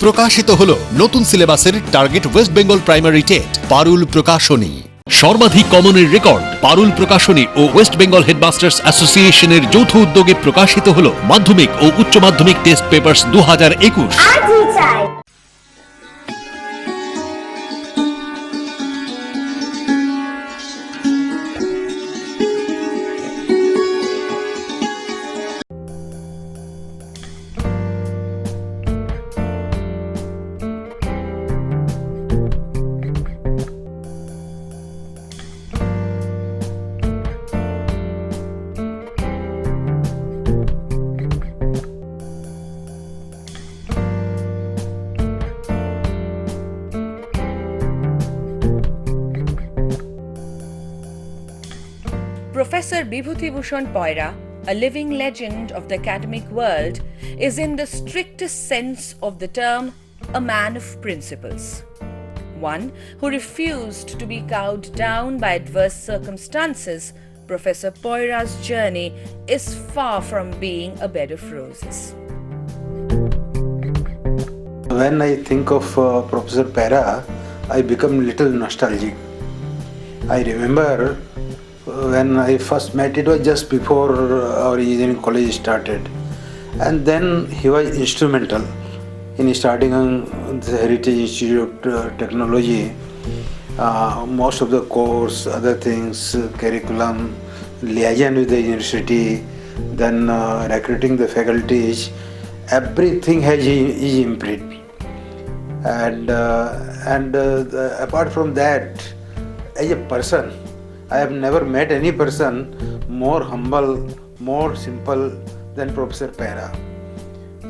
প্রকাশিত হলো নতুন সিলেবাসের target West Bengal primary TET Parul Prakashani. সর্বাধিক কমনের রেকর্ড পারুল প্রকাশনী ও ওয়েস্ট বেঙ্গল হেডমাস্টার্স অ্যাসোসিয়েশনের যৌথ উদ্যোগে প্রকাশিত হলো মাধ্যমিক ও উচ্চ মাধ্যমিক test papers 2021। Professor Bibhuti Bhushan Poira, a living legend of the academic world, is in the strictest sense of the term a man of principles. One who refused to be cowed down by adverse circumstances, Professor Poira's journey is far from being a bed of roses. When I think of Professor Poira, I become little nostalgic. I remember when I first met, it was just before our engineering college started, and then he was instrumental in starting the Heritage Institute of Technology. Most of the course, other things, curriculum, liaison with the university, then recruiting the faculties, everything has his imprint. And apart from that, as a person, I have never met any person more humble, more simple than Professor Poira.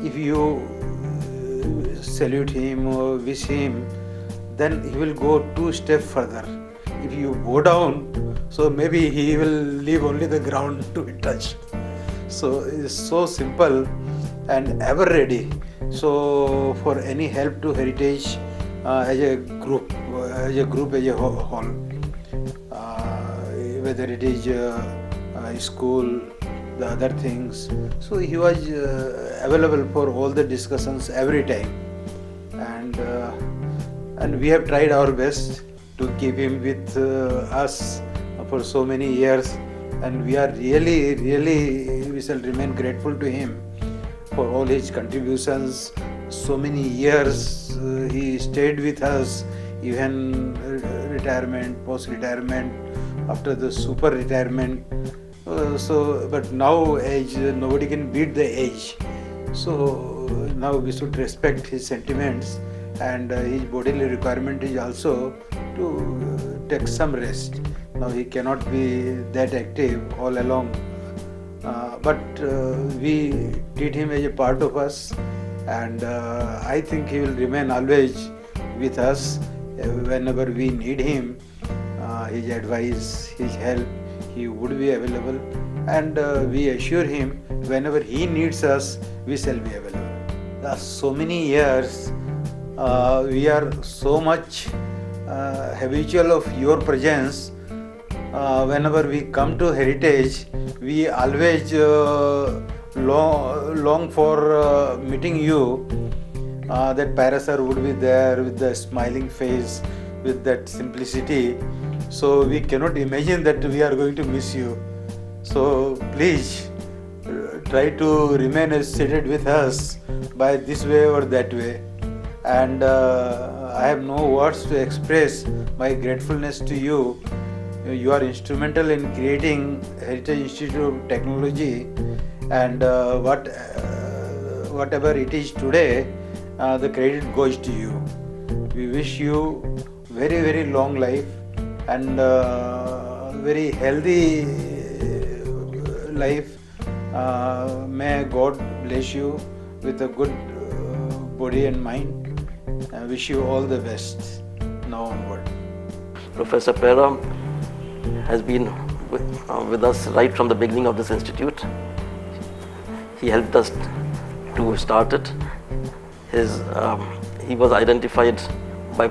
If you salute him or wish him, then he will go 2 steps further. If you bow down, so maybe he will leave only the ground to be touched. So he is so simple and ever ready. So for any help to Heritage as a group, as a whole. Whether it is school, the other things. So he was available for all the discussions every time. And we have tried our best to keep him with us for so many years. And we are really, we shall remain grateful to him for all his contributions. So many years he stayed with us, even retirement, post-retirement, after the super retirement. But now age, nobody can beat the age. So now we should respect his sentiments, and his bodily requirement is also to take some rest. Now he cannot be that active all along. But we treat him as a part of us, and I think he will remain always with us whenever we need him. His advice, his help, he would be available, and we assure him whenever he needs us, we shall be available. So many years, we are so much habitual of your presence. Whenever we come to Heritage, we always long for meeting you. That Poira sir would be there with the smiling face, with that simplicity. So we cannot imagine that we are going to miss you. So please try to remain seated with us by this way or that way. And I have no words to express my gratefulness to you. You are instrumental in creating Heritage Institute of Technology, and whatever it is today, the credit goes to you. We wish you very long life and very healthy life. May God bless you with a good body and mind. I wish you all the best now onward. Professor Poira has been with us right from the beginning of this institute. He helped us to start it. He was identified by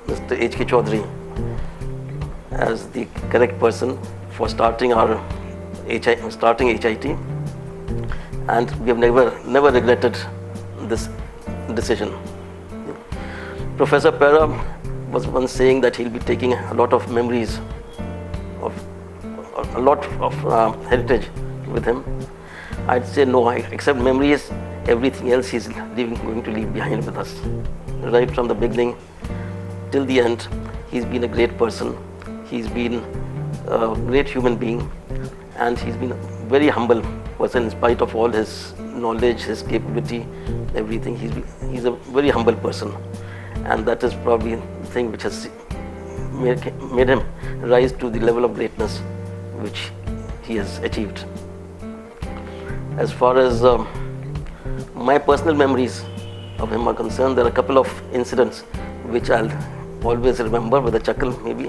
Mr. H.K. Chaudhary as the correct person for starting HIT, and we have never regretted this decision. Professor Pera was once saying that he'll be taking a lot of memories of a lot of heritage with him. I'd say no, except memories, everything else he's going to leave behind with us. Right from the beginning till the end, he's been a great person. He's been a great human being, and he's been a very humble person in spite of all his knowledge, his capability, everything. He's a very humble person, and that is probably the thing which has made him rise to the level of greatness which he has achieved. As far as my personal memories of him are concerned, there are a couple of incidents which I'll always remember with a chuckle maybe.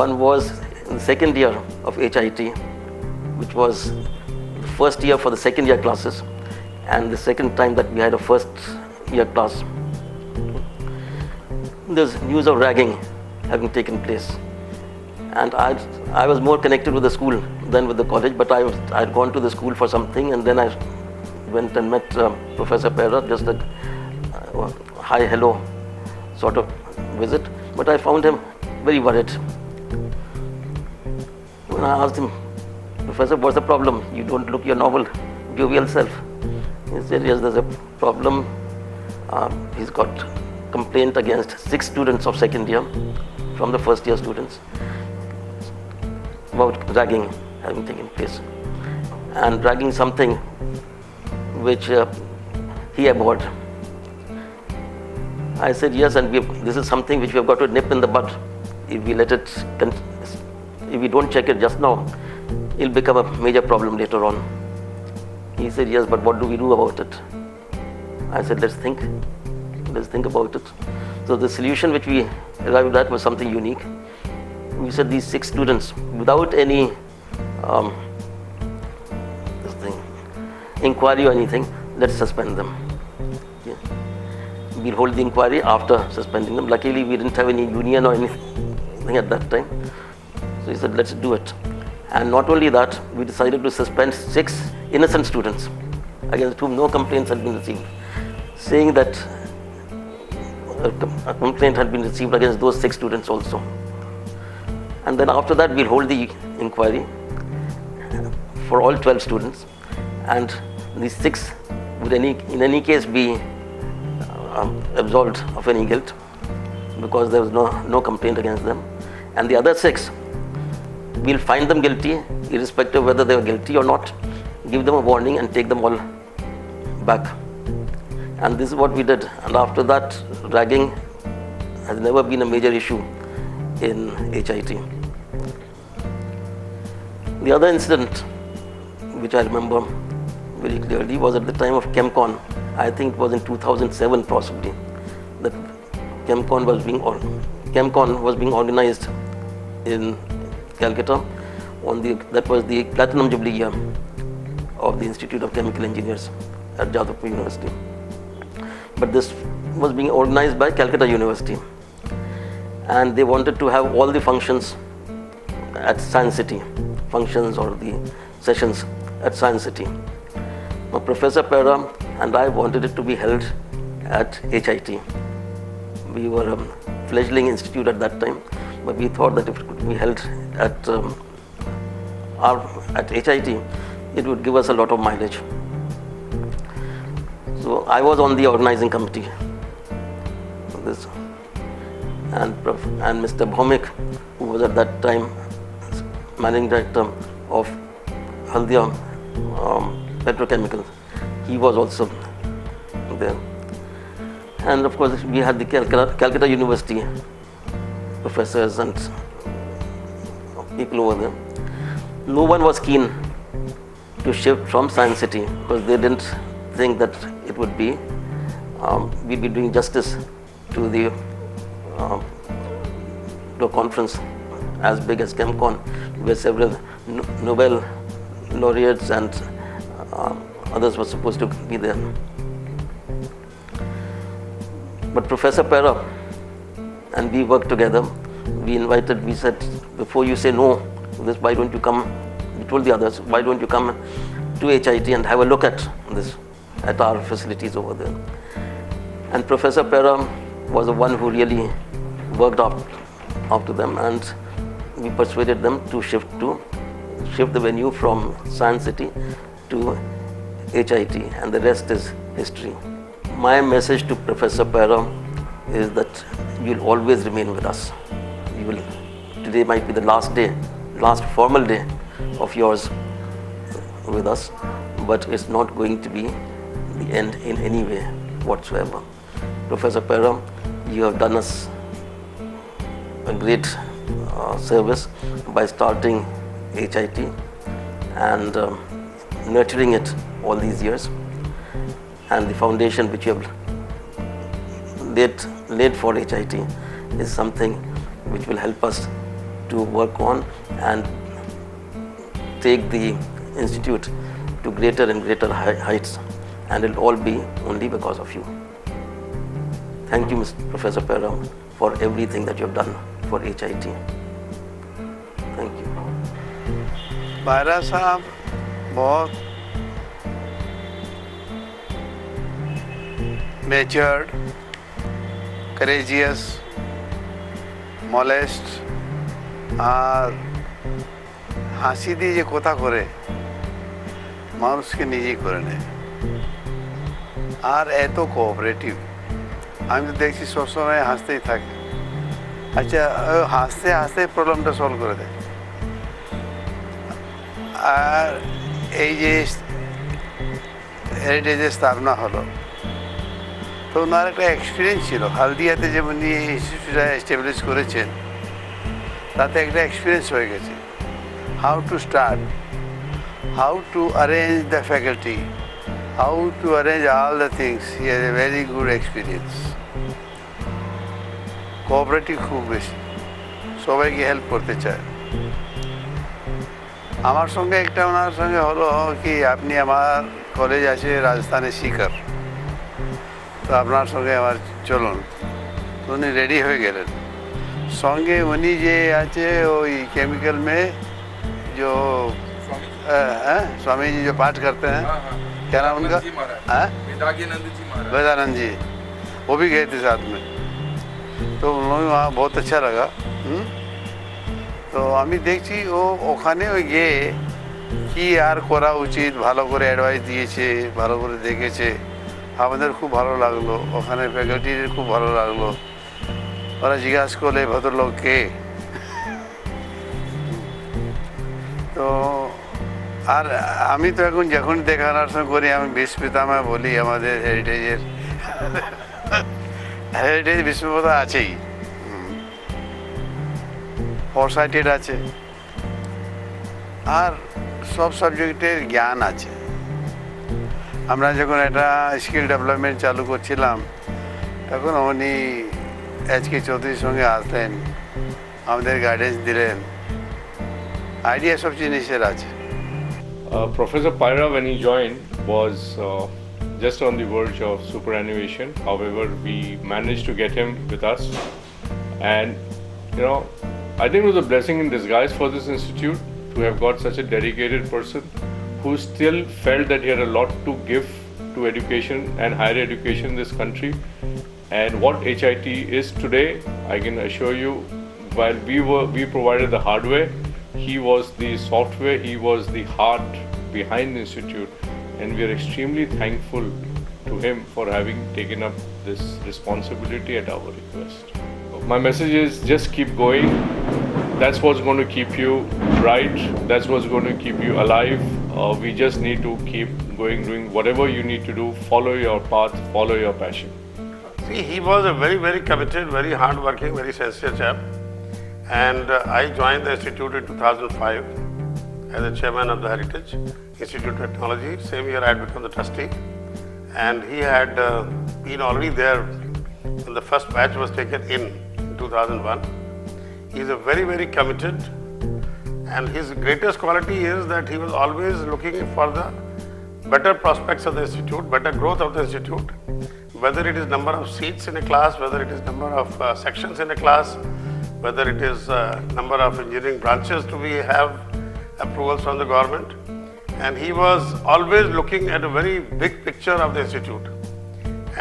One was in the second year of HIT, which was the first year for the second year classes, and the second time that we had a first year class. There's news of ragging having taken place, and I was more connected with the school than with the college, but I had gone to the school for something, and then I went and met Professor Pera, just a hi, hello sort of visit, but I found him very worried. When I asked him, Professor, what's the problem? You don't look your normal, jovial self. He said, yes, there's a problem. He's got complaint against 6 students of second year from the first year students about ragging having taken place, and ragging something which he abhorred. I said yes, and this is something which we have got to nip in the bud. If we let it, if we don't check it just now, it'll become a major problem later on. He said yes, but what do we do about it? I said let's think about it. So the solution which we arrived at was something unique. We said these 6 students, without any inquiry or anything, let's suspend them. Yeah. We'll hold the inquiry after suspending them. Luckily, we didn't have any union or anything at that time. So he said, let's do it. And not only that, we decided to suspend 6 innocent students against whom no complaints had been received, saying that a complaint had been received against those 6 students also. And then after that, we'll hold the inquiry for all 12 students, and these 6 would in any case be absolved of any guilt because there was no complaint against them. And the other 6, we'll find them guilty irrespective of whether they were guilty or not, give them a warning and take them all back. And this is what we did. And after that, ragging has never been a major issue in HIT. The other incident which I remember very clearly was at the time of ChemCon. I think it was in 2007 possibly, that ChemCon was being organized in Calcutta. That was the Platinum Jubilee year of the Institute of Chemical Engineers at Jadavpur University. But this was being organized by Calcutta University, and they wanted to have all the functions at Science City, functions or the sessions at Science City. Now, Professor Pera and I wanted it to be held at HIT. We were a fledgling institute at that time, but we thought that if it could be held at HIT, it would give us a lot of mileage. So I was on the organizing committee for this, and Mr. Bhaumik, who was at that time managing director of Haldia Petrochemicals, he was also there. And of course we had the Calcutta University professors and people over there. No one was keen to shift from Science City because they didn't think that it would be we'd be doing justice to the to a conference as big as ChemCon, where several Nobel laureates and others were supposed to be there. But Professor Pera and we worked together. We said, before you say no to this, why don't you come, we told the others, why don't you come to HIT and have a look at this, at our facilities over there. And Professor Pera was the one who really worked up to them, and we persuaded them to shift the venue from Science City to HIT, and the rest is history. My message to Professor Paira is that you'll always remain with us. Today might be the last formal day of yours with us, but it's not going to be the end in any way whatsoever. Professor Paira, you have done us a great service by starting HIT and nurturing it all these years, and the foundation which you have laid for HIT is something which will help us to work on and take the institute to greater and greater heights, and it will all be only because of you. Thank you, Mr. Professor Paira, for everything that you have done for HIT. Thank you. पायरा साहब बहुत matured, courageous, modest, আর হাসি দিয়ে যে কথা করে মানুষকে নিজেই করে নেয়, আর এত কোঅপারেটিভ। আমি তো দেখছি সবসময় হাসতেই থাকে। আচ্ছা, হাসতে হাসতে প্রবলেমটা সলভ করে দেয়। আর এই যে হেরিটেজের স্থাপনা হলো, তো ওনার একটা এক্সপিরিয়েন্স ছিল। হালদিয়াতে যেমন নিয়ে ইনস্টিটিউটটা এস্টাবলিশ করেছেন, তাতে একটা এক্সপিরিয়েন্স হয়ে গেছে। How to start, how to arrange the faculty, how to arrange all the things. He has a very good experience. Cooperative খুব বেশি, সবাইকে হেল্প করতে চায়। আমার সঙ্গে একটা ওনার সঙ্গে হলো কি, আপনি আমার কলেজ আছে রাজস্থানে শিকার, তো আপনার সঙ্গে আমার চলুন। উনি রেডি হয়ে গেলেন। সঙ্গে উনি যে আছে ওই केमिकल में जो स्वामी जी जो पाठ करते हैं, क्या नाम उनका? वेदानंद जी, वो भी गए थे साथ में। তো वहाँ बहुत अच्छा लगा। তো আমি দেখছি ও ওখানে ওই গিয়ে কি আর করা উচিত ভালো করে অ্যাডভাইস দিয়েছে, ভালো করে দেখেছে। আমাদের খুব ভালো লাগলো, ওখানে ফ্যাকাল্টির খুব ভালো লাগলো। ওরা জিজ্ঞাসা করলে ভদ্রলোককে। তো আর আমি তো এখন যখন দেখানোর করি আমি বিস্মিতামা বলি, আমাদের হেরিটেজ বিস্মৃতা আছেই, ফরসাইটেড আছে, আর সব সাবজেক্টের জ্ঞান আছে। আমরা যখন একটা স্কিল ডেভেলপমেন্ট চালু করছিলাম, তখন উনি HK চৌধুরীর সঙ্গে আসলেন, আমাদের গাইডেন্স দিলেন, আইডিয়া সব জিনিসের আছে। Professor Paira, when he joined, was just on the verge of superannuation. However, we managed to get him with us, and I think it was a blessing in disguise for this institute to have got such a dedicated person who still felt that he had a lot to give to education and higher education in this country. And what HIT is today, I can assure you, while we provided the hardware, he was the software, he was the heart behind the institute, and we are extremely thankful to him for having taken up this responsibility at our request. My message is just keep going. That's what's going to keep you bright. That's what's going to keep you alive. We just need to keep going, doing whatever you need to do. Follow your path, follow your passion. See, he was a very, very committed, very hard-working, very sincere chap. And I joined the institute in 2005 as the chairman of the Heritage Institute of Technology. Same year I had become the trustee. And he had been already there when the first batch was taken in 2001. He is a very, very committed, and his greatest quality is that he was always looking for the better prospects of the institute, better growth of the institute, whether it is number of seats in a class, whether it is number of sections in a class, whether it is number of engineering branches to have approvals from the government. And he was always looking at a very big picture of the institute.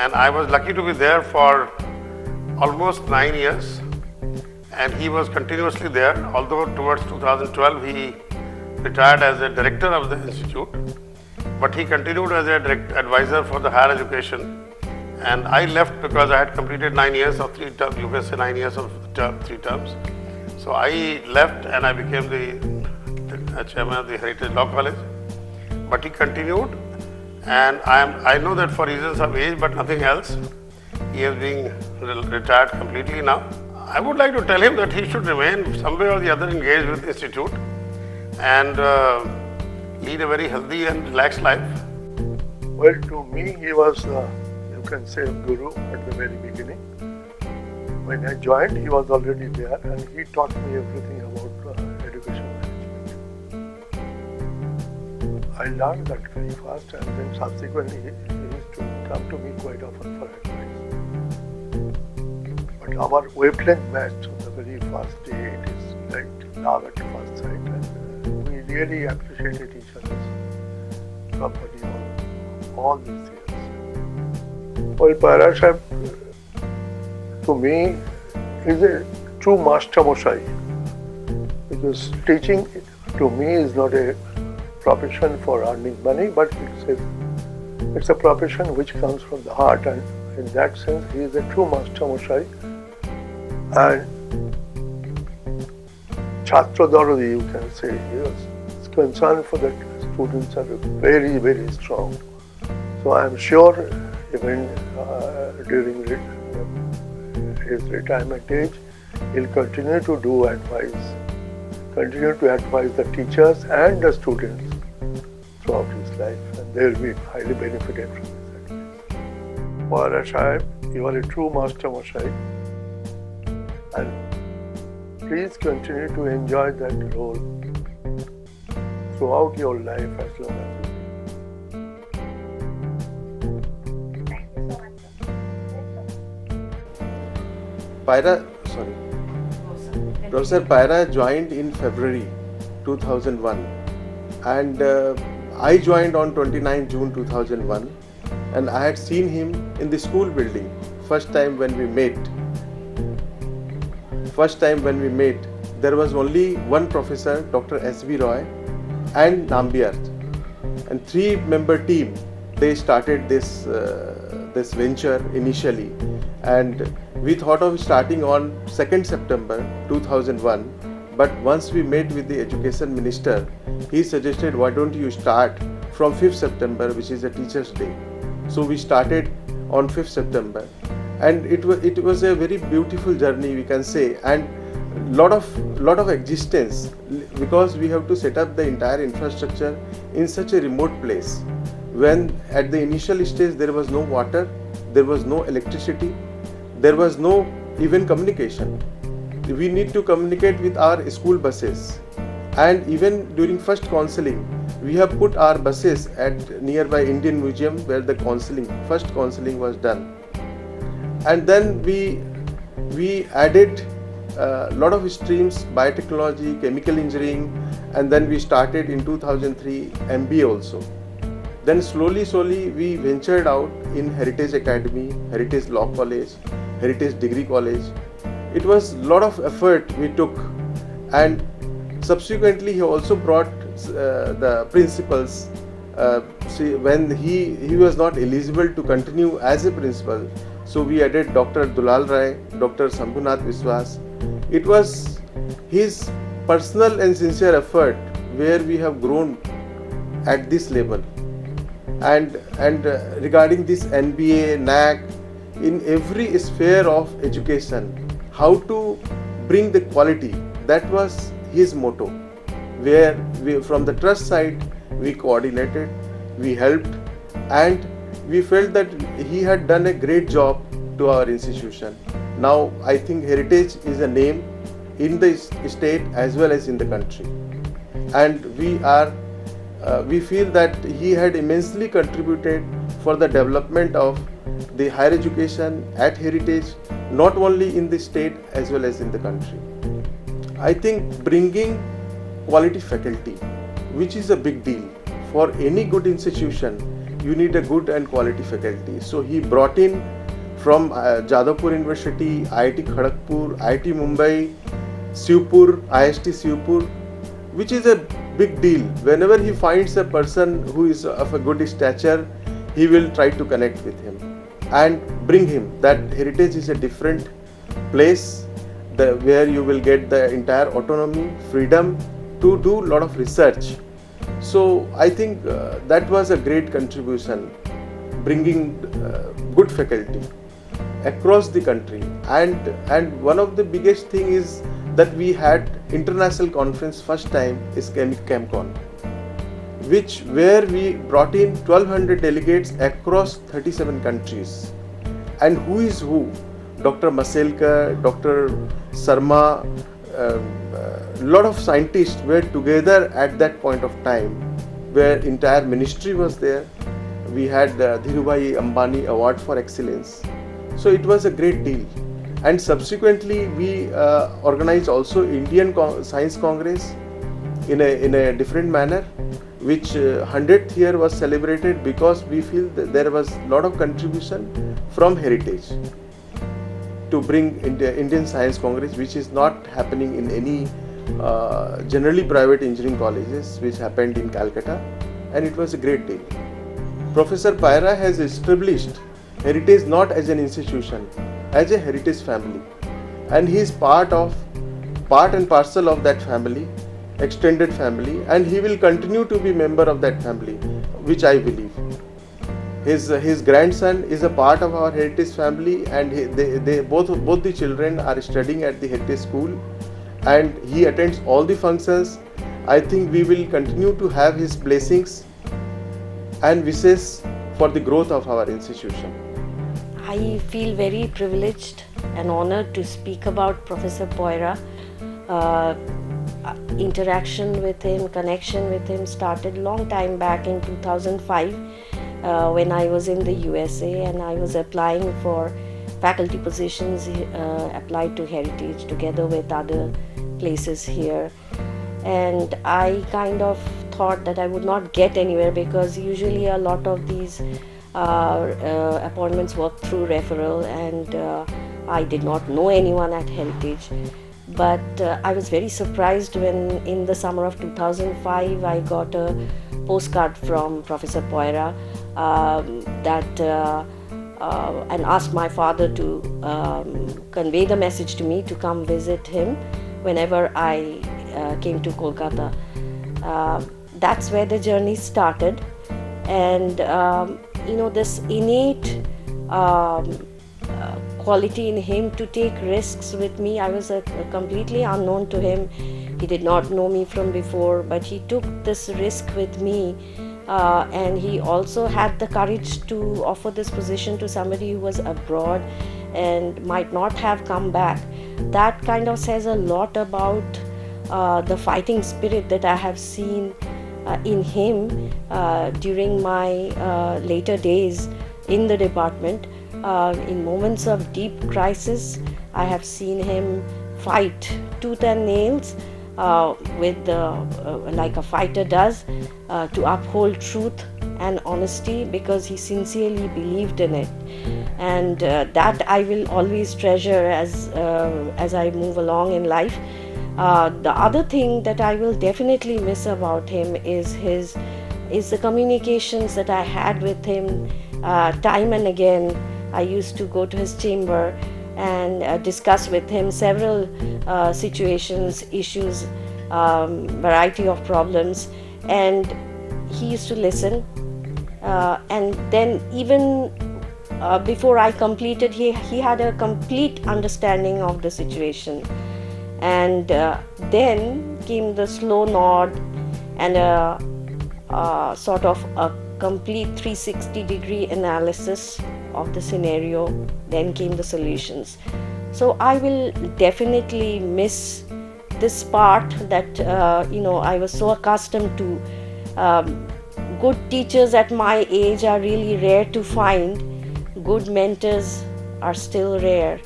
And I was lucky to be there for almost 9 years, and he was continuously there, although towards 2012 he retired as a director of the institute, but he continued as a direct advisor for the higher education. And I left because I had completed 9 years of 3 terms, you can say 9 years of 3 terms. So I left and I became the chairman of the Heritage Law College. But he continued, and I know that for reasons of age but nothing else, he is being retired completely now. I would like to tell him that he should remain somewhere or the other engaged with the institute and lead a very healthy and relaxed life. Well, to me, he was, you can say, guru at the very beginning. When I joined, he was already there, and he taught me everything about education management. I learned that very fast, and then subsequently he used to come to me quite often for advice. But our wavelength matched on the very first day. It is like love at first sight, and we really appreciated each other's company all these years. Well, Paira Sahib, to me, is a true master Mosai, because teaching to me is not a profession for earning money, but it's a profession which comes from the heart, and in that sense he is a true master Mosai. And Chhatra Darodi, you can say, his concern for the students are very, very strong. So I am sure even during his retirement age, he'll continue to continue to advise the teachers and the students throughout his life, and they will be highly benefited from his advice. Paira Sahib, you are a true master Mosai, and please continue to enjoy that role throughout your life as long as you Paira, Professor Paira joined in February 2001, and I joined on 29 June 2001, and I had seen him in the school building first time when we met. There was only one professor, Dr. S.B. Roy, and Nambiar, and 3-member team. They started this venture initially, and we thought of starting on 2nd September 2001. But once we met with the education minister, he suggested, why don't you start from 5th September, which is a Teachers' Day. So we started on 5th September, and it was a very beautiful journey, we can say, and lot of existence, because we have to set up the entire infrastructure in such a remote place. When at the initial stage there was no water, there was no electricity, there was no even communication. We need to communicate with our school buses, and even during first counselling, we have put our buses at nearby Indian Museum where the first counselling was done. And then we added a lot of streams, biotechnology, chemical engineering, and then we started in 2003 MBA also. Then slowly we ventured out in Heritage Academy, Heritage Law College, Heritage Degree College. It was a lot of effort we took, and subsequently he also brought the principals. When he was not eligible to continue as a principal, so we added Dr. Dulal Rai, Dr. Sambhunath Viswas. It was his personal and sincere effort where we have grown at this level. And regarding this NBA, NAC, in every sphere of education, how to bring the quality, that was his motto. Where from the trust side, we coordinated, we helped, and we felt that he had done a great job to our institution. Now I think Heritage is a name in the state as well as in the country, and we feel that he had immensely contributed for the development of the higher education at Heritage, not only in the state as well as in the country. I think bringing quality faculty, which is a big deal. For any good institution, you need a good and quality faculty. So he brought in from Jadavpur University, IIT Kharagpur, IIT Mumbai, Shivpur, IST Shivpur, which is a big deal. Whenever he finds a person who is of a good stature, he will try to connect with him and bring him that heritage is a different place where you will get the entire autonomy, freedom to do a lot of research. So I think that was a great contribution, bringing good faculty across the country. And one of the biggest thing is that we had international conference first time is ChemCon, where we brought in 1200 delegates across 37 countries. And who is who? Dr. Maselkar, Dr. Sarma, lot of scientists were together at that point of time, where entire ministry was there. We had Dhirubhai Ambani Award for Excellence. So it was a great deal. And subsequently we organized also Indian Science Congress in a different manner, which 100th year was celebrated because we feel that there was a lot of contribution from heritage to bring Indian Science Congress, which is not happening in any generally private engineering colleges, which happened in Calcutta, and it was a great deal. Professor Paira has established heritage not as an institution, as a heritage family, and he is part and parcel of that family, extended family, and he will continue to be member of that family, which I believe. His grandson is a part of our heritage family, and they both the children are studying at the heritage school, and he attends all the functions. I think we will continue to have his blessings and wishes for the growth of our institution. I feel very privileged and honored to speak about Professor Poira. Interaction with him, connection with him started long time back in 2005 when I was in the USA and I was applying for faculty positions applied to Heritage together with other places here. And I kind of thought that I would not get anywhere because usually a lot of these appointments work through referral, and I did not know anyone at Heritage. But I was very surprised when in the summer of 2005 I got a postcard from Professor Poira and asked my father to convey the message to me to come visit him whenever I came to Kolkata. That's where the journey started, and this innate quality in him to take risks with me. I was completely unknown to him. He did not know me from before, but he took this risk with me, and he also had the courage to offer this position to somebody who was abroad and might not have come back. That kind of says a lot about the fighting spirit that I have seen in him during my later days in the department. In moments of deep crisis, I have seen him fight tooth and nails like a fighter does to uphold truth and honesty because he sincerely believed in it. And that I will always treasure as I move along in life. The other thing that I will definitely miss about him is the communications that I had with him time and again. I used to go to his chamber and discuss with him several situations, issues, variety of problems, and he used to listen. And then even before I completed, he had a complete understanding of the situation. And then came the slow nod and a sort of a complete 360-degree analysis of the scenario. Then came the solutions. So I will definitely miss this part that I was so accustomed to. Good teachers at my age are really rare to find. Good mentors are still rare.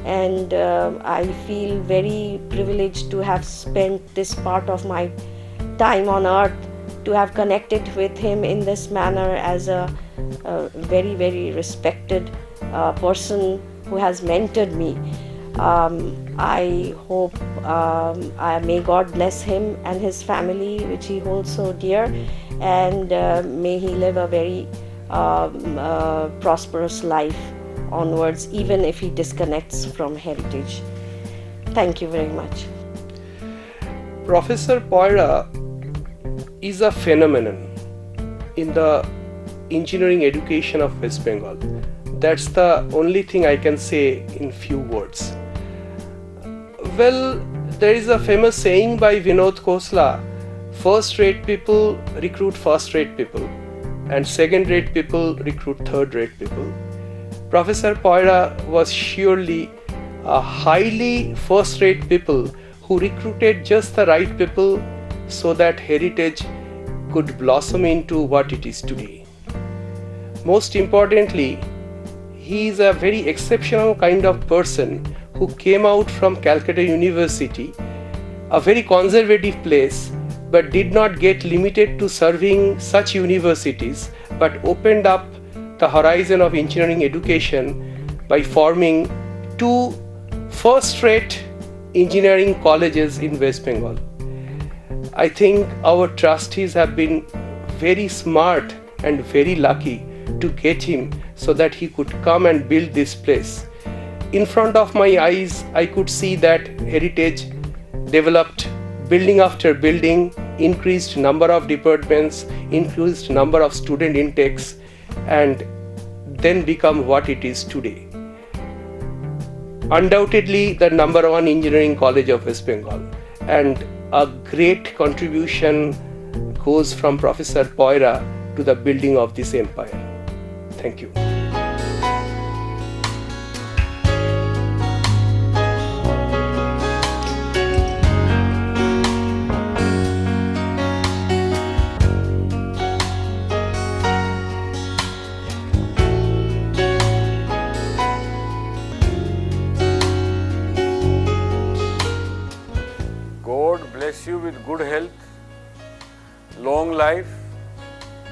And I feel very privileged to have spent this part of my time on earth, to have connected with him in this manner as a very, very respected person who has mentored me. I hope may God bless him and his family, which he holds so dear, and may he live a very prosperous life onwards, even if he disconnects from heritage. Thank you very much. Professor Poira is a phenomenon in the engineering education of West Bengal. That's the only thing I can say in few words. Well, there is a famous saying by Vinod Khosla, first-rate people recruit first-rate people and second-rate people recruit third-rate people. Professor Poira was surely a highly first-rate people who recruited just the right people so that heritage could blossom into what it is today. Most importantly, he is a very exceptional kind of person who came out from Calcutta University, a very conservative place, but did not get limited to serving such universities, but opened up the horizon of engineering education by forming 2 first-rate engineering colleges in West Bengal. I think our trustees have been very smart and very lucky to get him so that he could come and build this place. In front of my eyes, I could see that heritage developed building after building, increased number of departments, increased number of student intakes, and then become what it is today. Undoubtedly the number 1 engineering college of West Bengal, and a great contribution goes from Professor Poira to the building of this empire. Thank you. God bless you with good health, long life,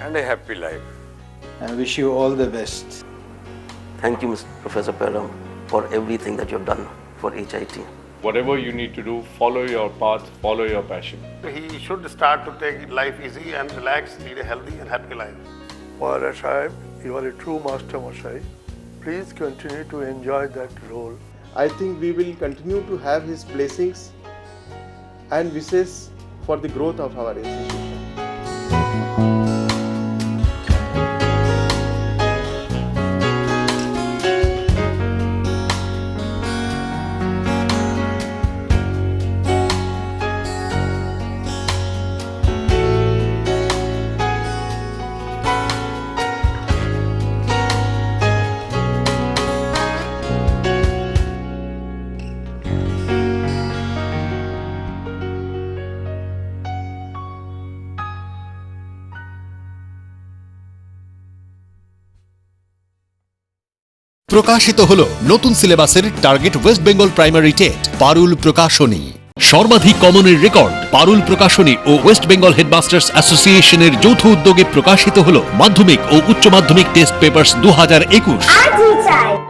and a happy life. I wish you all the best. Thank you, Mr. Professor Poira, for everything that you've done for HIT. Whatever you need to do, follow your path, follow your passion. He should start to take life easy and relax, lead a healthy and happy life. Poira Sahib, you are a true master Mashai. Please continue to enjoy that role. I think we will continue to have his blessings and wishes for the growth of our institution. প্রকাশিত হলো নতুন সিলেবাসের target West Bengal primary TET Parul Prakashani. সর্বাধিক কমনের record Parul Prakashani ও West Bengal headmasters অ্যাসোসিয়েশনের যৌথ উদ্যোগে প্রকাশিত হলো মাধ্যমিক ও উচ্চ মাধ্যমিক টেস্ট পেপারস 2021।